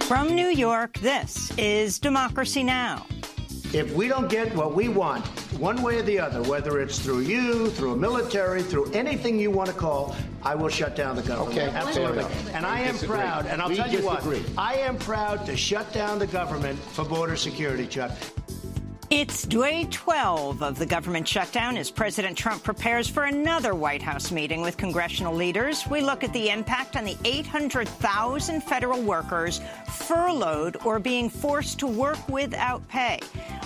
From New York, this is Democracy Now! If we don't get what we want, one way or the other, whether it's through you, through a military, through anything you want to call, I will shut down the government. Okay, absolutely. And I am proud, and I'll tell you what, I am proud to shut down the government for border security, Chuck. It's day 12 of the government shutdown as President Trump prepares for another White House meeting with congressional leaders. We look at the impact on the 800,000 federal workers furloughed or being forced to work without pay.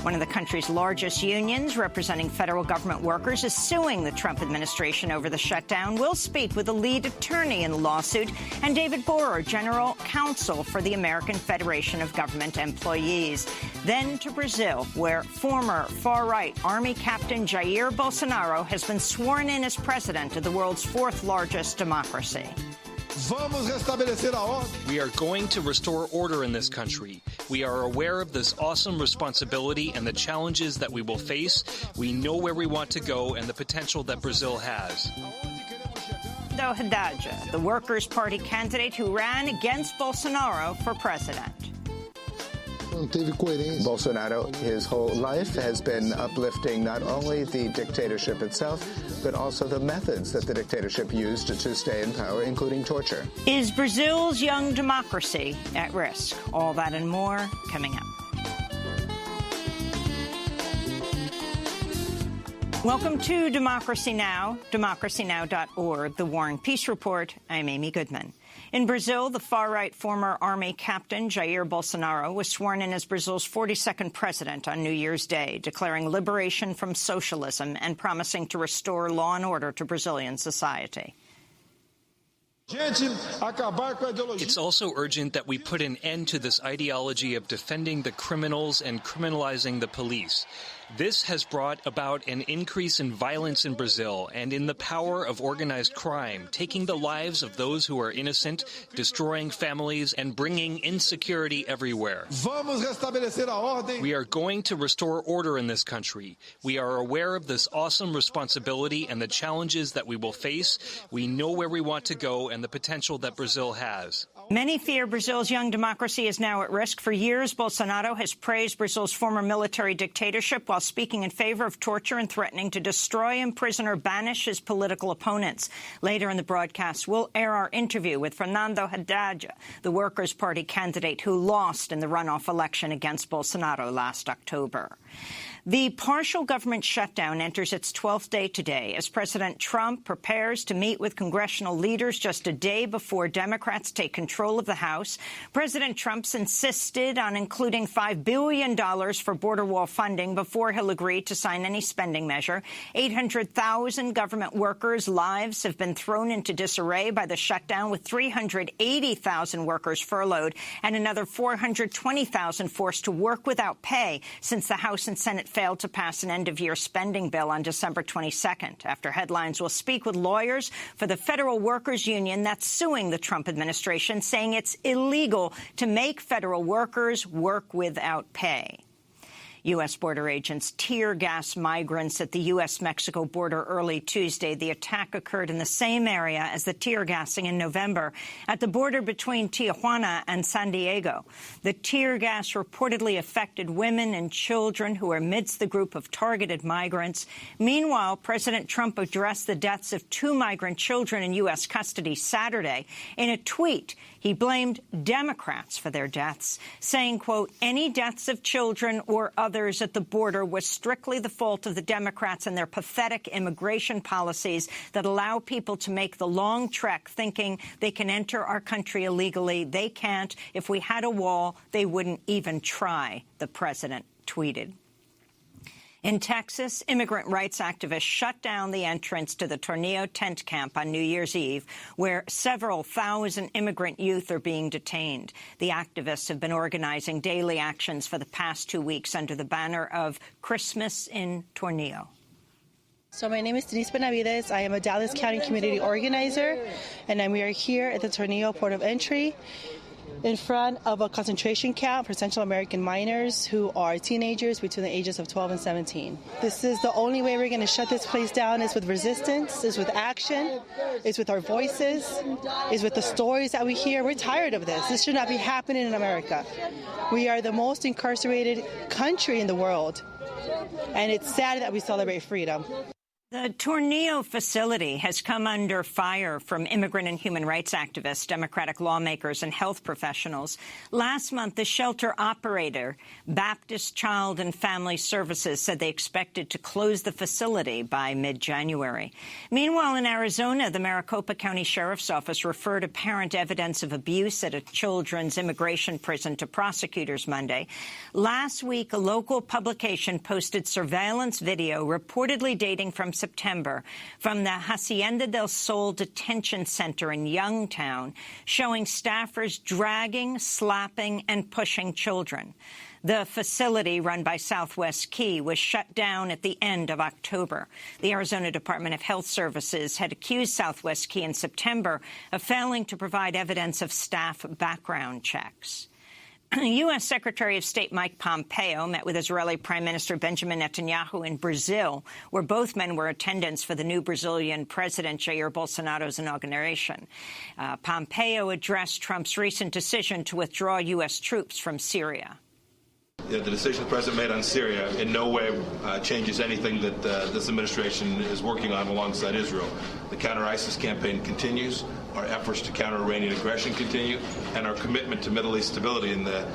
One of the country's largest unions, representing federal government workers, is suing the Trump administration over the shutdown. We'll speak with the lead attorney in the lawsuit and David Borer, general counsel for the American Federation of Government Employees. Then to Brazil, where former far-right Army Captain Jair Bolsonaro has been sworn in as president of the world's fourth largest democracy. We are going to restore order in this country. We are aware of this awesome responsibility and the challenges that we will face. We know where we want to go and the potential that Brazil has. Fernando Haddad, the Workers' Party candidate who ran against Bolsonaro for president. Bolsonaro, his whole life, has been uplifting not only the dictatorship itself, but also the methods that the dictatorship used to stay in power, including torture. Is Brazil's young democracy at risk? All that and more coming up. Welcome to Democracy Now!, democracynow.org, The War and Peace Report. I'm Amy Goodman. In Brazil, the far-right former Army Captain Jair Bolsonaro was sworn in as Brazil's 42nd president on New Year's Day, declaring liberation from socialism and promising to restore law and order to Brazilian society. It's also urgent that we put an end to this ideology of defending the criminals and criminalizing the police. This has brought about an increase in violence in Brazil and in the power of organized crime, taking the lives of those who are innocent, destroying families, and bringing insecurity everywhere. We are going to restore order in this country. We are aware of this awesome responsibility and the challenges that we will face. We know where we want to go and the potential that Brazil has. Many fear Brazil's young democracy is now at risk. For years, Bolsonaro has praised Brazil's former military dictatorship while speaking in favor of torture and threatening to destroy, imprison, or banish his political opponents. Later in the broadcast, we'll air our interview with Fernando Haddad, the Workers' Party candidate who lost in the runoff election against Bolsonaro last October. The partial government shutdown enters its 12th day today as President Trump prepares to meet with congressional leaders just a day before Democrats take control of the House. President Trump's insisted on including $5 billion for border wall funding before he'll agree to sign any spending measure. 800,000 government workers' lives have been thrown into disarray by the shutdown, with 380,000 workers furloughed and another 420,000 forced to work without pay since the House and Senate failed to pass an end-of-year spending bill on December 22nd. After headlines, we'll speak with lawyers for the federal workers union that's suing the Trump administration, saying it's illegal to make federal workers work without pay. U.S. border agents tear gas migrants at the U.S.-Mexico border early Tuesday. The attack occurred in the same area as the tear gassing in November at the border between Tijuana and San Diego. The tear gas reportedly affected women and children who are amidst the group of targeted migrants. Meanwhile, President Trump addressed the deaths of 2 migrant children in U.S. custody Saturday. In a tweet, he blamed Democrats for their deaths, saying, quote, "Any deaths of children or others at the border was strictly the fault of the Democrats and their pathetic immigration policies that allow people to make the long trek thinking they can enter our country illegally. They can't. If we had a wall, they wouldn't even try," the president tweeted. In Texas, immigrant rights activists shut down the entrance to the Tornillo tent camp on New Year's Eve, where several thousand immigrant youth are being detained. The activists have been organizing daily actions for the past 2 weeks under the banner of Christmas in Tornillo. So my name is Denise Benavides. I am a Dallas County community organizer, and we are here at the Tornillo Port of Entry in front of a concentration camp for Central American minors who are teenagers between the ages of 12 and 17. This is the only way we're going to shut this place down, is with resistance, is with action, is with our voices, is with the stories that we hear. We're tired of this. This should not be happening in America. We are the most incarcerated country in the world, and it's sad that we celebrate freedom. The Tornillo facility has come under fire from immigrant and human rights activists, Democratic lawmakers, and health professionals. Last month, the shelter operator, Baptist Child and Family Services, said they expected to close the facility by mid-January. Meanwhile, in Arizona, the Maricopa County Sheriff's Office referred apparent evidence of abuse at a children's immigration prison to prosecutors Monday. Last week, a local publication posted surveillance video reportedly dating from September from the Hacienda del Sol detention center in Youngtown, showing staffers dragging, slapping, and pushing children. The facility, run by Southwest Key, was shut down at the end of October. The Arizona Department of Health Services had accused Southwest Key in September of failing to provide evidence of staff background checks. U.S. Secretary of State Mike Pompeo met with Israeli Prime Minister Benjamin Netanyahu in Brazil, where both men were attendants for the new Brazilian President Jair Bolsonaro's inauguration. Pompeo addressed Trump's recent decision to withdraw U.S. troops from Syria. The decision the President made on Syria in no way changes anything that this administration is working on alongside Israel. The counter-ISIS campaign continues, our efforts to counter Iranian aggression continue, and our commitment to Middle East stability and the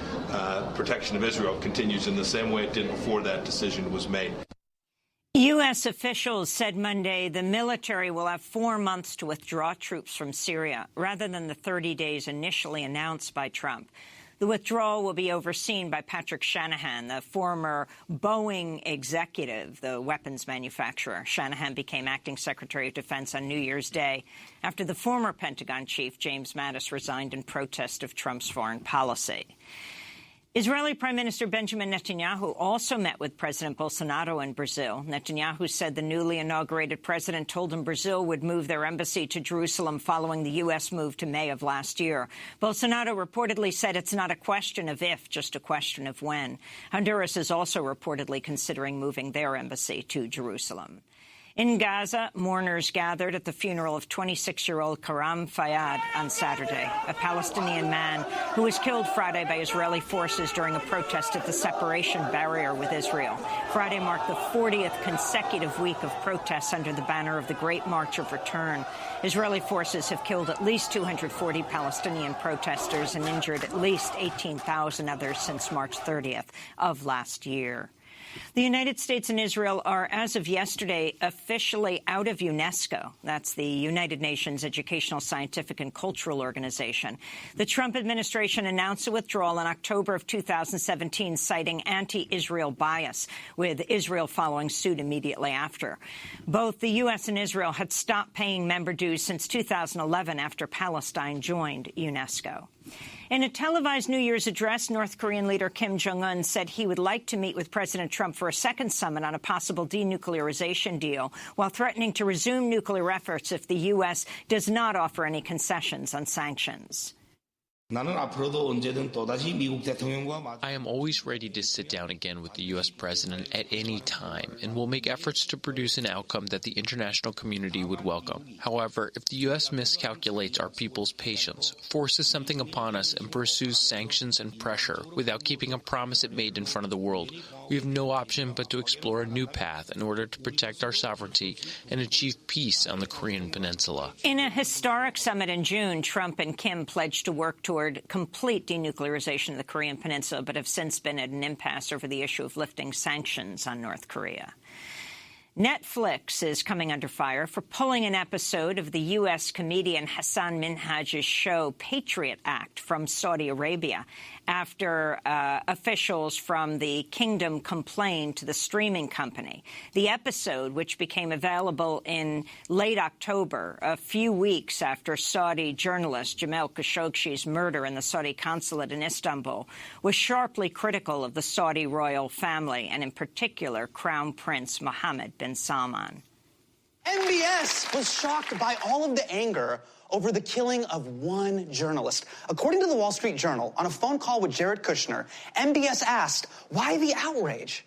protection of Israel continues in the same way it did before that decision was made. U.S. officials said Monday the military will have 4 months to withdraw troops from Syria, rather than the 30 days initially announced by Trump. The withdrawal will be overseen by Patrick Shanahan, the former Boeing executive, the weapons manufacturer. Shanahan became acting Secretary of Defense on New Year's Day after the former Pentagon chief, James Mattis, resigned in protest of Trump's foreign policy. Israeli Prime Minister Benjamin Netanyahu also met with President Bolsonaro in Brazil. Netanyahu said the newly inaugurated president told him Brazil would move their embassy to Jerusalem following the U.S. move to May of last year. Bolsonaro reportedly said it's not a question of if, just a question of when. Honduras is also reportedly considering moving their embassy to Jerusalem. In Gaza, mourners gathered at the funeral of 26-year-old Karam Fayyad on Saturday, a Palestinian man who was killed Friday by Israeli forces during a protest at the separation barrier with Israel. Friday marked the 40th consecutive week of protests under the banner of the Great March of Return. Israeli forces have killed at least 240 Palestinian protesters and injured at least 18,000 others since March 30th of last year. The United States and Israel are, as of yesterday, officially out of UNESCO. That's the United Nations Educational, Scientific and Cultural Organization. The Trump administration announced a withdrawal in October of 2017, citing anti-Israel bias, with Israel following suit immediately after. Both the U.S. and Israel had stopped paying member dues since 2011 after Palestine joined UNESCO. In a televised New Year's address, North Korean leader Kim Jong-un said he would like to meet with President Trump for a second summit on a possible denuclearization deal, while threatening to resume nuclear efforts if the U.S. does not offer any concessions on sanctions. I am always ready to sit down again with the U.S. President at any time, and will make efforts to produce an outcome that the international community would welcome. However, if the U.S. miscalculates our people's patience, forces something upon us, and pursues sanctions and pressure without keeping a promise it made in front of the world, we have no option but to explore a new path in order to protect our sovereignty and achieve peace on the Korean Peninsula. In a historic summit in June, Trump and Kim pledged to work toward complete denuclearization of the Korean Peninsula, but have since been at an impasse over the issue of lifting sanctions on North Korea. Netflix is coming under fire for pulling an episode of the U.S. comedian Hassan Minhaj's show Patriot Act from Saudi Arabia after officials from the kingdom complained to the streaming company. The episode, which became available in late October, a few weeks after Saudi journalist Jamal Khashoggi's murder in the Saudi consulate in Istanbul, was sharply critical of the Saudi royal family and in particular Crown Prince Mohammed bin Salman. MBS was shocked by all of the anger over the killing of one journalist. According to the Wall Street Journal, on a phone call with Jared Kushner, MBS asked, why the outrage?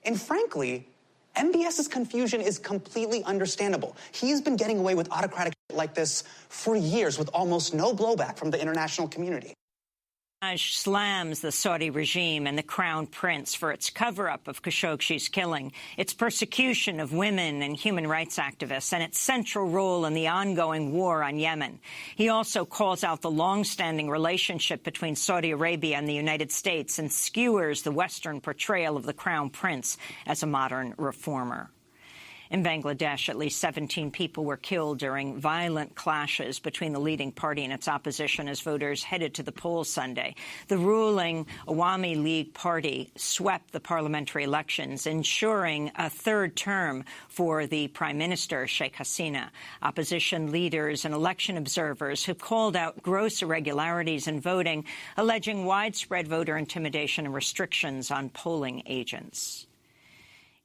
And frankly, MBS's confusion is completely understandable. He's been getting away with autocratic like this for years with almost no blowback from the international community. Slams the Saudi regime and the Crown Prince for its cover-up of Khashoggi's killing, its persecution of women and human rights activists, and its central role in the ongoing war on Yemen. He also calls out the long-standing relationship between Saudi Arabia and the United States and skewers the Western portrayal of the Crown Prince as a modern reformer. In Bangladesh, at least 17 people were killed during violent clashes between the leading party and its opposition as voters headed to the polls Sunday. The ruling Awami League party swept the parliamentary elections, ensuring a third term for the Prime Minister, Sheikh Hasina. Opposition leaders and election observers have called out gross irregularities in voting, alleging widespread voter intimidation and restrictions on polling agents.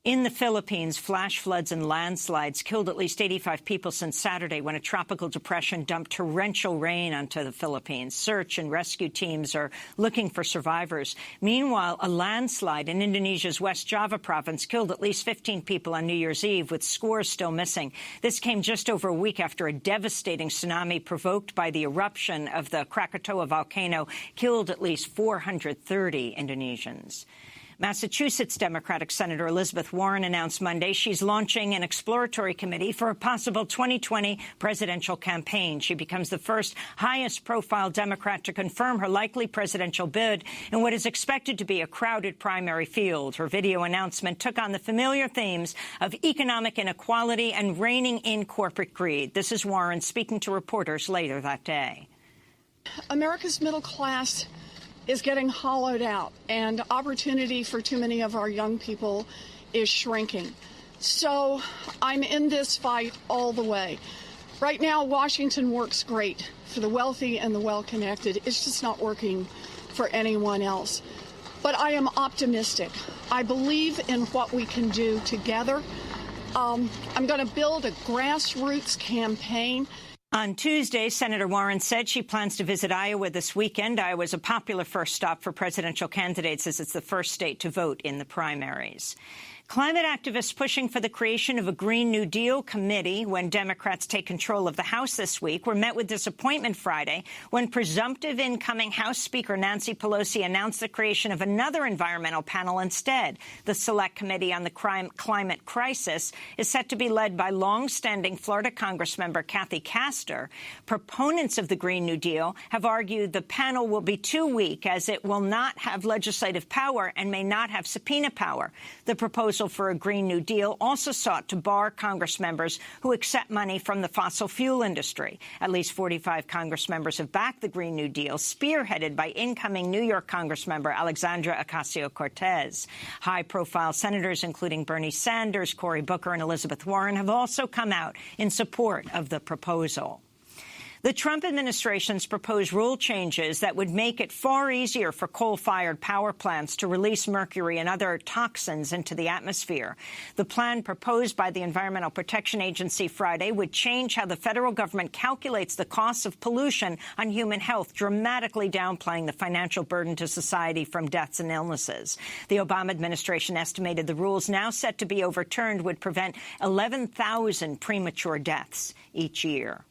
In the Philippines, flash floods and landslides killed at least 85 people since Saturday when a tropical depression dumped torrential rain onto the Philippines. Search and rescue teams are looking for survivors. Meanwhile, a landslide in Indonesia's West Java province killed at least 15 people on New Year's Eve, with scores still missing. This came just over a week after a devastating tsunami provoked by the eruption of the Krakatoa volcano killed at least 430 Indonesians. Massachusetts Democratic Senator Elizabeth Warren announced Monday she's launching an exploratory committee for a possible 2020 presidential campaign. She becomes the first highest-profile Democrat to confirm her likely presidential bid in what is expected to be a crowded primary field. Her video announcement took on the familiar themes of economic inequality and reining in corporate greed. This is Warren speaking to reporters later that day. America's middle class is getting hollowed out, and opportunity for too many of our young people is shrinking. So I'm in this fight all the way. Right now, Washington works great for the wealthy and the well-connected. It's just not working for anyone else. But I am optimistic. I believe in what we can do together. I'm going to build a grassroots campaign. On Tuesday, Senator Warren said she plans to visit Iowa this weekend. Iowa is a popular first stop for presidential candidates as it's the first state to vote in the primaries. Climate activists pushing for the creation of a Green New Deal committee when Democrats take control of the House this week were met with disappointment Friday when presumptive incoming House Speaker Nancy Pelosi announced the creation of another environmental panel instead. The Select Committee on the Climate Crisis is set to be led by long-standing Florida Congressmember Kathy Castor. Proponents of the Green New Deal have argued the panel will be too weak as it will not have legislative power and may not have subpoena power. The proposal for a Green New Deal also sought to bar Congress members who accept money from the fossil fuel industry. At least 45 Congress members have backed the Green New Deal, spearheaded by incoming New York Congressmember Alexandra Ocasio-Cortez. High-profile senators, including Bernie Sanders, Cory Booker, and Elizabeth Warren, have also come out in support of the proposal. The Trump administration's proposed rule changes that would make it far easier for coal-fired power plants to release mercury and other toxins into the atmosphere. The plan proposed by the Environmental Protection Agency Friday would change how the federal government calculates the costs of pollution on human health, dramatically downplaying the financial burden to society from deaths and illnesses. The Obama administration estimated the rules now set to be overturned would prevent 11,000 premature deaths each year.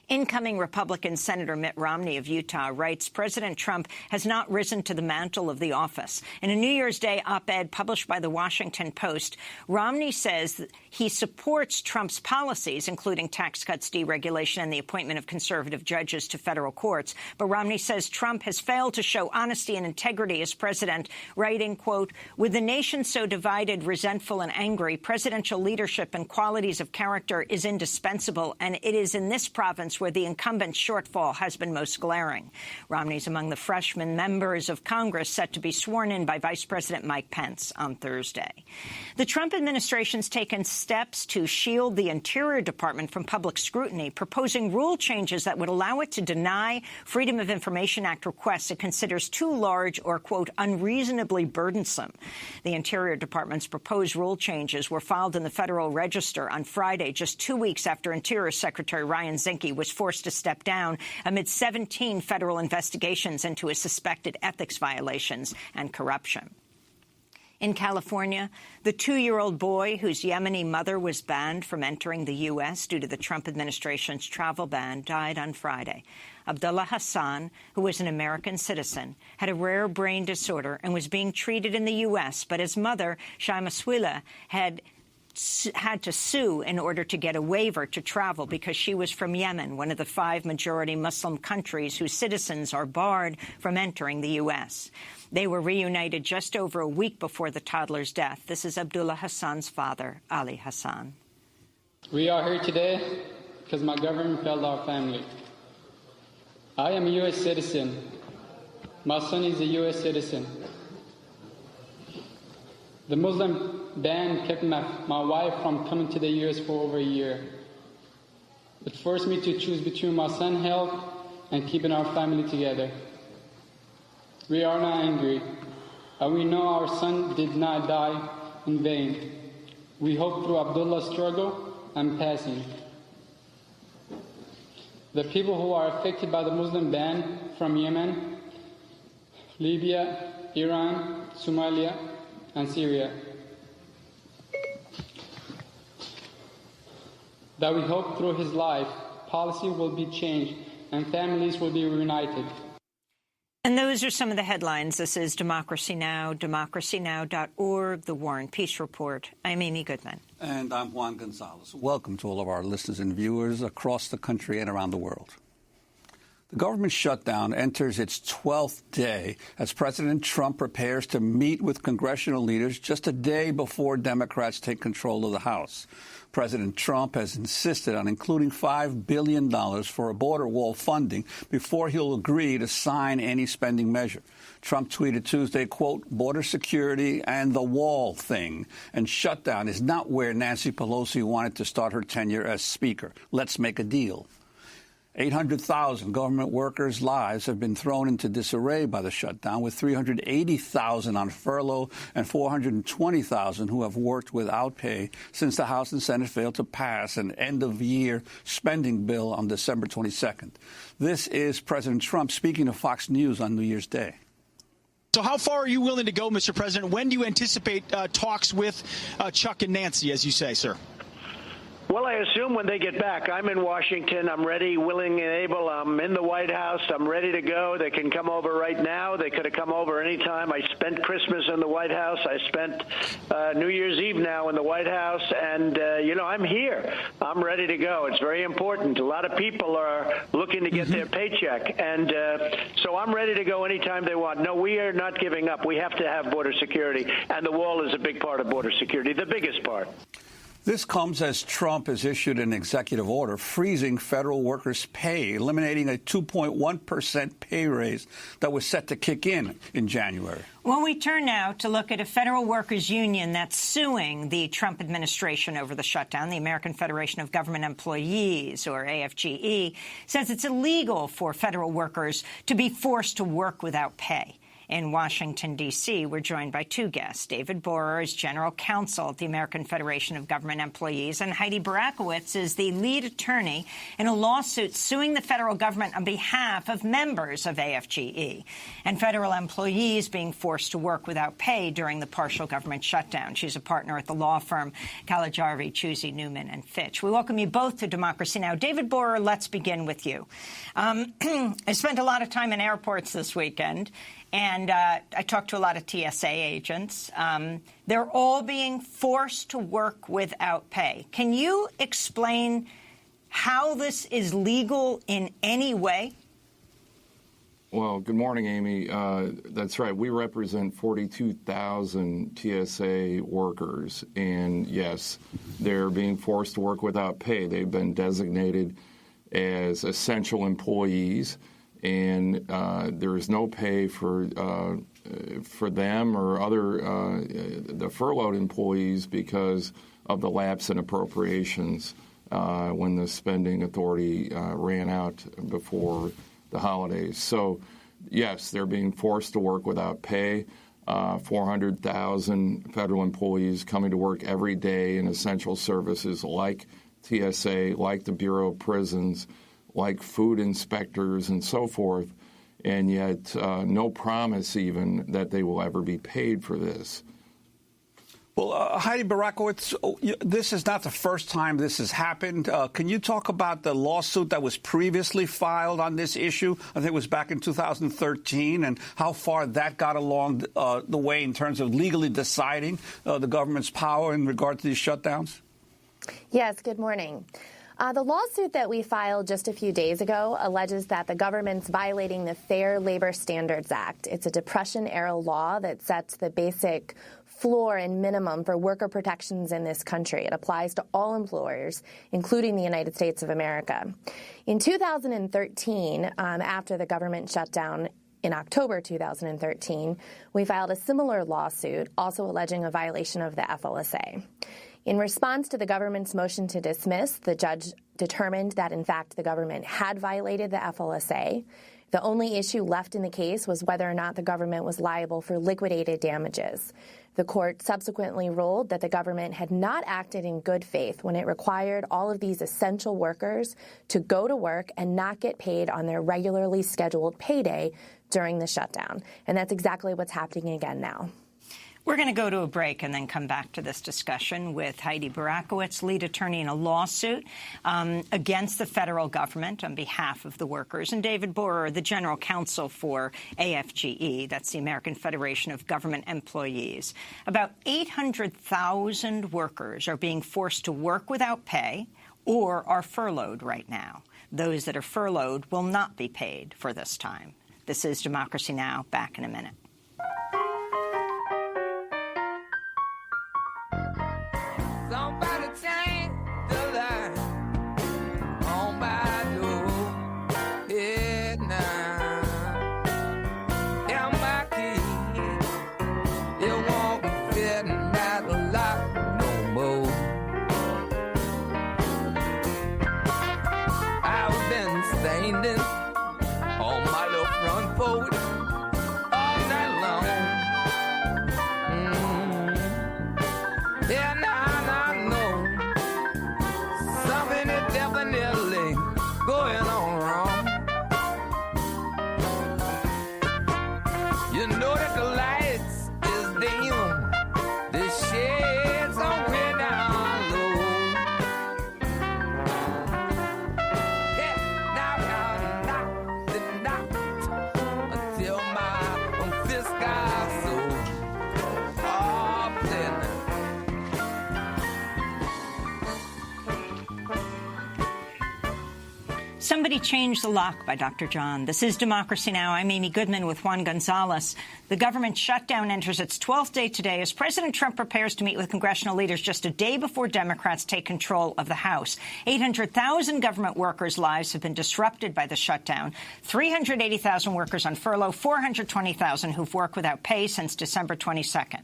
Incoming Republican Senator Mitt Romney of Utah writes President Trump has not risen to the mantle of the office. In a New Year's Day op-ed published by The Washington Post, Romney says that he supports Trump's policies, including tax cuts, deregulation, and the appointment of conservative judges to federal courts. But Romney says Trump has failed to show honesty and integrity as president, writing, quote, "With the nation so divided, resentful, and angry, presidential leadership and qualities of character is indispensable, and it is in this province areas where the incumbent's shortfall has been most glaring. Romney's among the freshman members of Congress set to be sworn in by Vice President Mike Pence on Thursday. The Trump administration's taken steps to shield the Interior Department from public scrutiny, proposing rule changes that would allow it to deny Freedom of Information Act requests it considers too large or, quote, unreasonably burdensome. The Interior Department's proposed rule changes were filed in the Federal Register on Friday, just 2 weeks after Interior Secretary Ryan Zinke was forced to step down amid 17 federal investigations into his suspected ethics violations and corruption. In California, the 2-year-old boy whose Yemeni mother was banned from entering the U.S. due to the Trump administration's travel ban died on Friday. Abdullah Hassan, who was an American citizen, had a rare brain disorder and was being treated in the U.S., but his mother, Shaima Swila, had to sue in order to get a waiver to travel because she was from Yemen, one of the 5 majority Muslim countries whose citizens are barred from entering the U.S. They were reunited just over a week before the toddler's death. This is Abdullah Hassan's father, Ali Hassan. We are here today because my government failed our family. I am a U.S. citizen. My son is a U.S. citizen. The Muslim ban kept my wife from coming to the U.S. for over a year. It forced me to choose between my son's health and keeping our family together. We are not angry, and we know our son did not die in vain. We hope through Abdullah's struggle and passing. The people who are affected by the Muslim ban from Yemen, Libya, Iran, Somalia, and Syria, that we hope through his life, policy will be changed and families will be reunited. And those are some of the headlines. This is Democracy Now!, democracynow.org, The War and Peace Report. I'm Amy Goodman. And I'm Juan Gonzalez. Welcome to all of our listeners and viewers across the country and around the world. The government shutdown enters its 12th day as President Trump prepares to meet with congressional leaders just a day before Democrats take control of the House. President Trump has insisted on including $5 billion for a border wall funding before he'll agree to sign any spending measure. Trump tweeted Tuesday, quote, border security and the wall thing. And shutdown is not where Nancy Pelosi wanted to start her tenure as Speaker. Let's make a deal. 800,000 government workers' lives have been thrown into disarray by the shutdown, with 380,000 on furlough and 420,000 who have worked without pay since the House and Senate failed to pass an end-of-year spending bill on December 22nd. This is President Trump speaking to Fox News on New Year's Day. So how far are you willing to go, Mr. President? When do you anticipate talks with Chuck and Nancy, as you say, sir? Well, I assume when they get back. I'm in Washington. I'm ready, willing, and able. I'm in the White House. I'm ready to go. They can come over right now. They could have come over any time. I spent Christmas in the White House. I spent New Year's Eve now in the White House. And, I'm here. I'm ready to go. It's very important. A lot of people are looking to get their paycheck. And so I'm ready to go anytime they want. No, we are not giving up. We have to have border security. And the wall is a big part of border security, the biggest part. This comes as Trump has issued an executive order freezing federal workers' pay, eliminating a 2.1% pay raise that was set to kick in January. Well, we turn now to look at a federal workers union that's suing the Trump administration over the shutdown. The American Federation of Government Employees, or AFGE, says it's illegal for federal workers to be forced to work without pay. In Washington, D.C., we're joined by two guests. David Borer is general counsel at the American Federation of Government Employees, and Heidi Barakowitz is the lead attorney in a lawsuit suing the federal government on behalf of members of AFGE and federal employees being forced to work without pay during the partial government shutdown. She's a partner at the law firm Calajarvi, Chusey, Newman, and Fitch. We welcome you both to Democracy Now! David Borer, let's begin with you. I spent a lot of time in airports this weekend. And I talked to a lot of TSA agents. They're all being forced to work without pay. Can you explain how this is legal in any way? Well, good morning, Amy. That's right. We represent 42,000 TSA workers. And, yes, they're being forced to work without pay. They've been designated as essential employees, and there is no pay for them or other the furloughed employees because of the lapse in appropriations when the spending authority ran out before the holidays. So, yes, they're being forced to work without pay. 400,000 federal employees coming to work every day in essential services like TSA, like the Bureau of Prisons, like food inspectors and so forth, and yet no promise even that they will ever be paid for this. Well, Heidi Barakowitz, this is not the first time this has happened. Can you talk about the lawsuit that was previously filed on this issue? I think it was back in 2013, and how far that got along the way in terms of legally deciding the government's power in regard to these shutdowns? Yes, good morning. The lawsuit that we filed just a few days ago alleges that the government's violating the Fair Labor Standards Act. It's a Depression-era law that sets the basic floor and minimum for worker protections in this country. It applies to all employers, including the United States of America. In 2013, after the government shut down in October 2013, we filed a similar lawsuit, also alleging a violation of the FLSA. In response to the government's motion to dismiss, the judge determined that, in fact, the government had violated the FLSA. The only issue left in the case was whether or not the government was liable for liquidated damages. The court subsequently ruled that the government had not acted in good faith when it required all of these essential workers to go to work and not get paid on their regularly scheduled payday during the shutdown. And that's exactly what's happening again now. We're going to go to a break and then come back to this discussion with Heidi Barakowitz, lead attorney in a lawsuit against the federal government on behalf of the workers, and David Borer, the general counsel for AFGE, that's the American Federation of Government Employees. About 800,000 workers are being forced to work without pay or are furloughed right now. Those that are furloughed will not be paid for this time. This is Democracy Now! Back in a minute. Somebody change the light on my door. Yeah, now. Yeah, my key. It won't be fitting at the lock no more. I've been standing on my little front porch all night long. Yeah, now. Definitely going on wrong. You know that the lights is dim, the shades are way down low. Yeah, knock until my fist got so pleasant. Somebody Change the Lock by Dr. John. This is Democracy Now! I'm Amy Goodman with Juan Gonzalez. The government shutdown enters its 12th day today as President Trump prepares to meet with congressional leaders just a day before Democrats take control of the House. 800,000 government workers' lives have been disrupted by the shutdown. 380,000 workers on furlough, 420,000 who've worked without pay since December 22nd.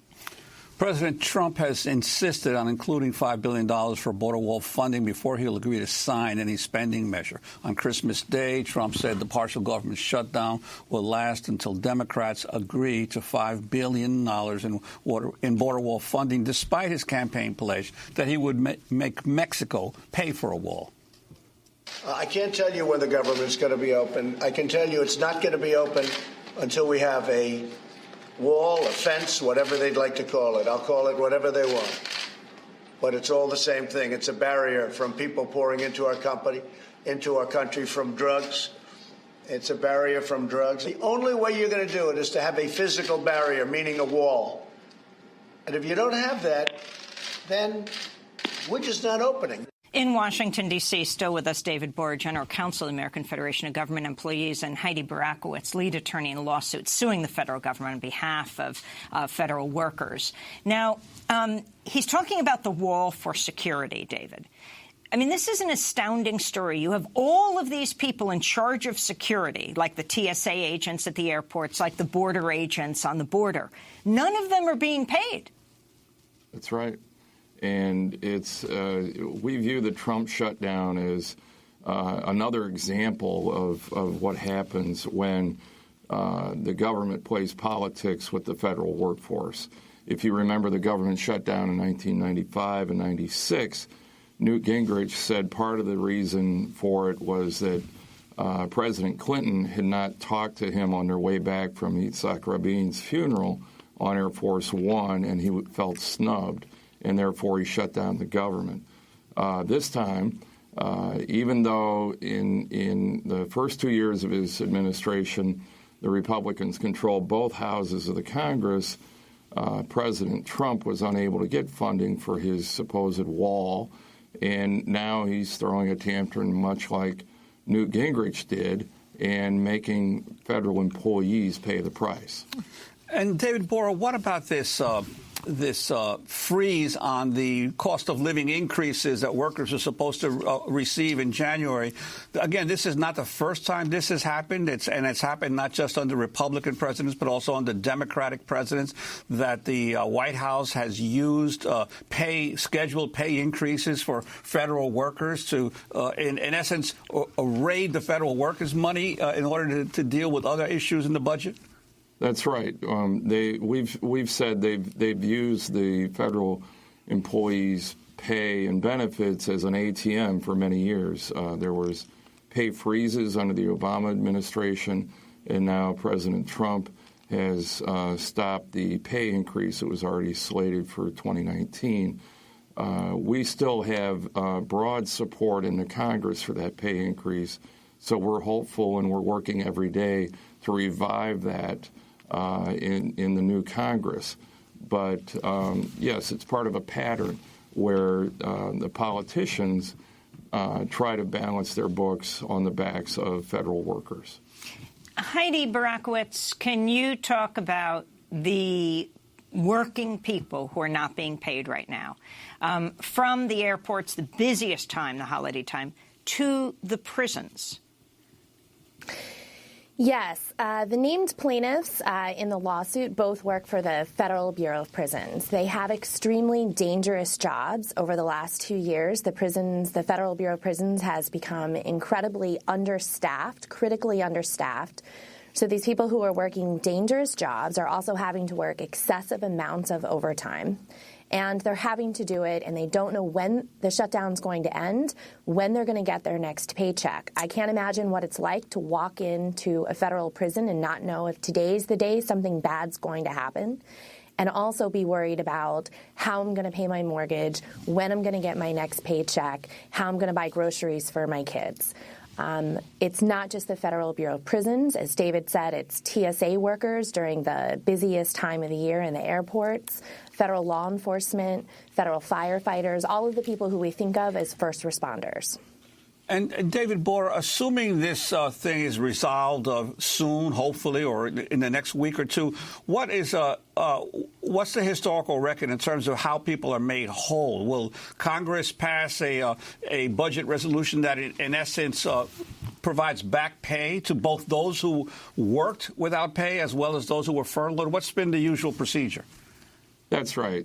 President Trump has insisted on including $5 billion for border wall funding before he'll agree to sign any spending measure. On Christmas Day, Trump said the partial government shutdown will last until Democrats agree to $5 billion in border wall funding, despite his campaign pledge that he would make Mexico pay for a wall. I can't tell you when the government's going to be open. I can tell you it's not going to be open until we have a wall, a fence, whatever they'd like to call it. I'll call it whatever they want. But it's all the same thing. It's a barrier from people pouring into our country from drugs. It's a barrier from drugs. The only way you're going to do it is to have a physical barrier, meaning a wall. And if you don't have that, then we're just not opening. In Washington, D.C., still with us, David Borer, General Counsel of the American Federation of Government Employees, and Heidi Barakowitz, lead attorney in a lawsuit suing the federal government on behalf of federal workers. Now, he's talking about the wall for security, David. I mean, this is an astounding story. You have all of these people in charge of security, like the TSA agents at the airports, like the border agents on the border. None of them are being paid. That's right. And we view the Trump shutdown as another example of what happens when the government plays politics with the federal workforce. If you remember the government shutdown in 1995 and 96, Newt Gingrich said part of the reason for it was that President Clinton had not talked to him on their way back from Yitzhak Rabin's funeral on Air Force One, and he felt snubbed, and therefore he shut down the government. This time, even though in the first 2 years of his administration, the Republicans controlled both houses of the Congress, President Trump was unable to get funding for his supposed wall, and now he's throwing a tantrum much like Newt Gingrich did and making federal employees pay the price. And David Bora, what about this freeze on the cost of living increases that workers are supposed to receive in January? Again, this is not the first time this has happened. It's happened not just under Republican presidents, but also under Democratic presidents, that the White House has used scheduled pay increases for federal workers to, in essence, raid the federal workers' money in order to deal with other issues in the budget? That's right. We've said they've used the federal employees' pay and benefits as an ATM for many years. There was pay freezes under the Obama administration, and now President Trump has stopped the pay increase that was already slated for 2019. We still have broad support in the Congress for that pay increase, so we're hopeful and we're working every day to revive that in the new Congress. But, yes, it's part of a pattern where the politicians try to balance their books on the backs of federal workers. Heidi Barakowitz, can you talk about the working people who are not being paid right now, from the airports, the busiest time, the holiday time, to the prisons? Yes. The named plaintiffs in the lawsuit both work for the Federal Bureau of Prisons. They have extremely dangerous jobs. Over the last 2 years, the Federal Bureau of Prisons has become incredibly understaffed, critically understaffed. So these people who are working dangerous jobs are also having to work excessive amounts of overtime. And they're having to do it, and they don't know when the shutdown's going to end, when they're going to get their next paycheck. I can't imagine what it's like to walk into a federal prison and not know if today's the day something bad's going to happen, and also be worried about how I'm going to pay my mortgage, when I'm going to get my next paycheck, how I'm going to buy groceries for my kids. It's not just the Federal Bureau of Prisons. As David said, it's TSA workers during the busiest time of the year in the airports, federal law enforcement, federal firefighters, all of the people who we think of as first responders. And David Bora, assuming this thing is resolved soon, hopefully, or in the next week or two, what's the historical record in terms of how people are made whole? Will Congress pass a budget resolution that, in essence, provides back pay to both those who worked without pay as well as those who were furloughed? What's been the usual procedure? That's right.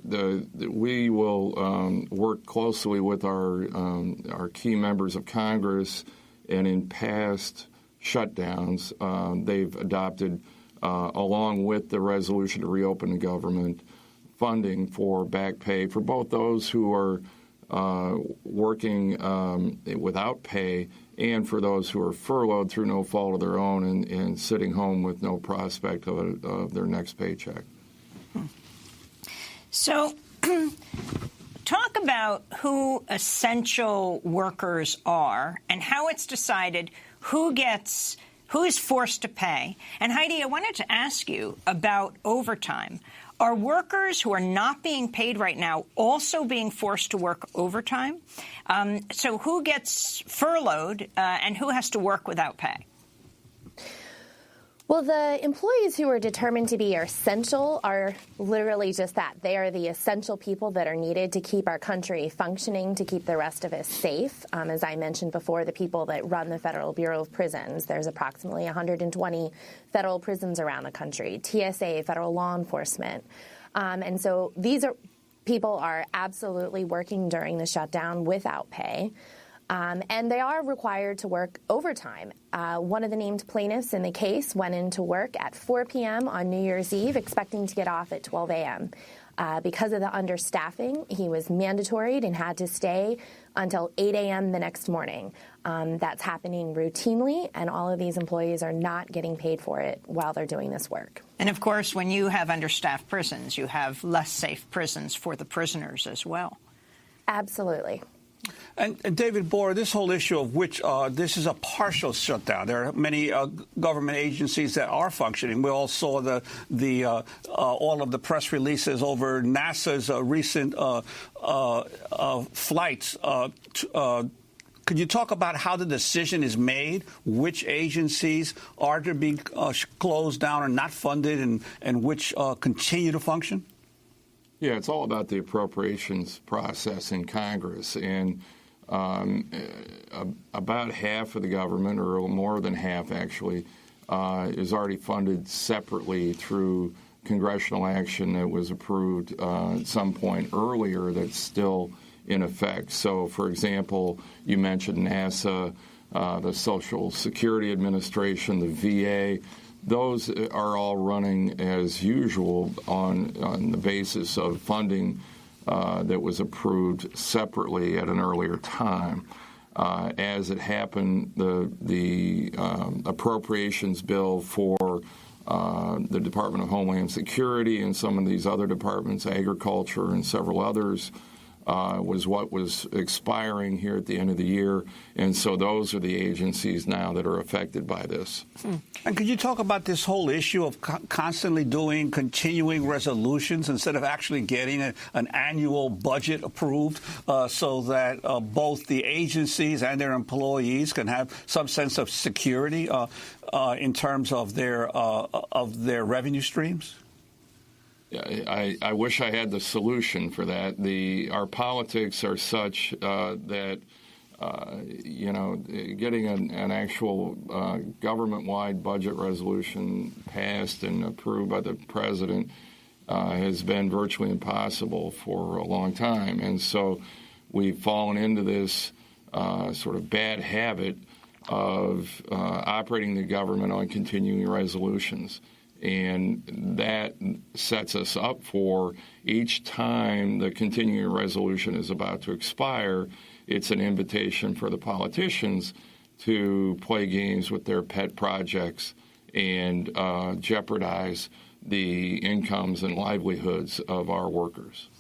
We will work closely with our key members of Congress, and in past shutdowns, they've adopted, along with the resolution to reopen the government, funding for back pay for both those who are working without pay and for those who are furloughed through no fault of their own and sitting home with no prospect of their next paycheck. So talk about who essential workers are and how it's decided who is forced to pay. And Heidi, I wanted to ask you about overtime. Are workers who are not being paid right now also being forced to work overtime? So who gets furloughed and who has to work without pay? Well, the employees who are determined to be essential are literally just that. They are the essential people that are needed to keep our country functioning, to keep the rest of us safe. As I mentioned before, the people that run the Federal Bureau of Prisons, there's approximately 120 federal prisons around the country, TSA, federal law enforcement. And so these people are absolutely working during the shutdown without pay. And they are required to work overtime. One of the named plaintiffs in the case went into work at 4 p.m. on New Year's Eve, expecting to get off at 12 a.m. Because of the understaffing, he was mandatoried and had to stay until 8 a.m. the next morning. That's happening routinely, and all of these employees are not getting paid for it while they're doing this work. And, of course, when you have understaffed prisons, you have less safe prisons for the prisoners as well. Absolutely. And David Borer, this whole issue of which this is a partial shutdown. There are many government agencies that are functioning. We all saw all of the press releases over NASA's recent flights. Could you talk about how the decision is made, which agencies are to be closed down or not funded, and which continue to function? Yeah, it's all about the appropriations process in Congress. And about half of the government, or more than half actually, is already funded separately through congressional action that was approved at some point earlier that's still in effect. So, for example, you mentioned NASA, the Social Security Administration, the VA. Those are all running as usual on the basis of funding that was approved separately at an earlier time. As it happened, the appropriations bill for the Department of Homeland Security and some of these other departments, agriculture and several others, was what was expiring here at the end of the year. And so those are the agencies now that are affected by this. And could you talk about this whole issue of constantly doing continuing resolutions instead of actually getting an annual budget approved so that both the agencies and their employees can have some sense of security in terms of their revenue streams? I wish I had the solution for that. Our politics are such that, getting an actual government-wide budget resolution passed and approved by the president has been virtually impossible for a long time. And so we've fallen into this sort of bad habit of operating the government on continuing resolutions. And that sets us up for each time the continuing resolution is about to expire, it's an invitation for the politicians to play games with their pet projects and jeopardize the incomes and livelihoods of our workers.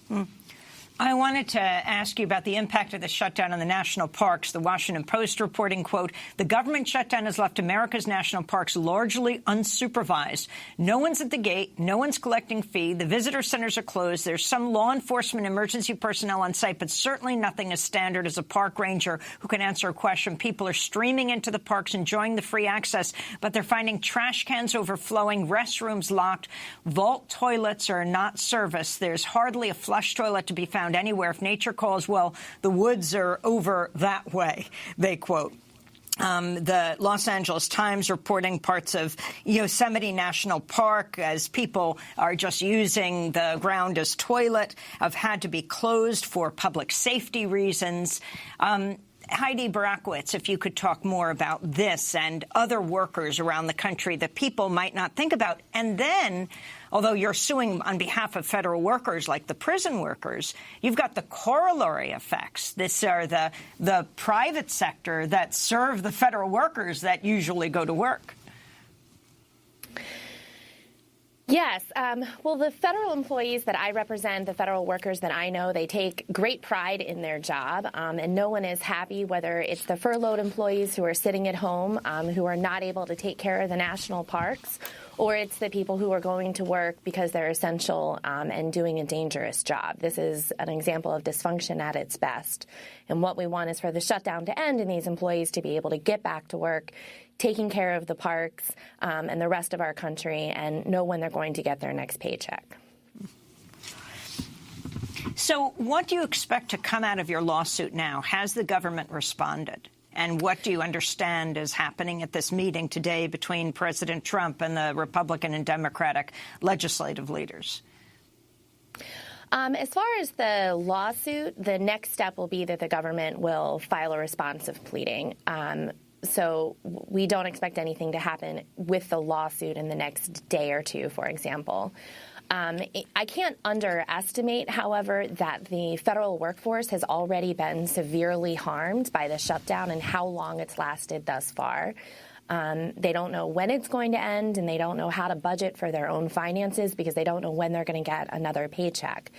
I wanted to ask you about the impact of the shutdown on the national parks. The Washington Post reporting, quote, "The government shutdown has left America's national parks largely unsupervised. No one's at the gate. No one's collecting fee. The visitor centers are closed. There's some law enforcement emergency personnel on site, but certainly nothing as standard as a park ranger who can answer a question. People are streaming into the parks, enjoying the free access, but they're finding trash cans overflowing, restrooms locked, vault toilets are not serviced. There's hardly a flush toilet to be found anywhere. If nature calls, well, the woods are over that way," they quote. The Los Angeles Times reporting parts of Yosemite National Park, as people are just using the ground as toilet, have had to be closed for public safety reasons. Heidi Barakowitz, if you could talk more about this and other workers around the country that people might not think about. And then, although you're suing on behalf of federal workers like the prison workers, you've got the corollary effects. These are the private sector that serve the federal workers that usually go to work. Yes. Well, the federal employees that I represent, the federal workers that I know, they take great pride in their job, and no one is happy, whether it's the furloughed employees who are sitting at home, who are not able to take care of the national parks, or it's the people who are going to work because they're essential and doing a dangerous job. This is an example of dysfunction at its best. And what we want is for the shutdown to end and these employees to be able to get back to work, taking care of the parks and the rest of our country, and know when they're going to get their next paycheck. So what do you expect to come out of your lawsuit now? Has the government responded? And what do you understand is happening at this meeting today between President Trump and the Republican and Democratic legislative leaders? As far as the lawsuit, the next step will be that the government will file a responsive pleading. So we don't expect anything to happen with the lawsuit in the next day or two, for example. I can't underestimate, however, that the federal workforce has already been severely harmed by the shutdown and how long it's lasted thus far. They don't know when it's going to end, and they don't know how to budget for their own finances because they don't know when they're going to get another paycheck.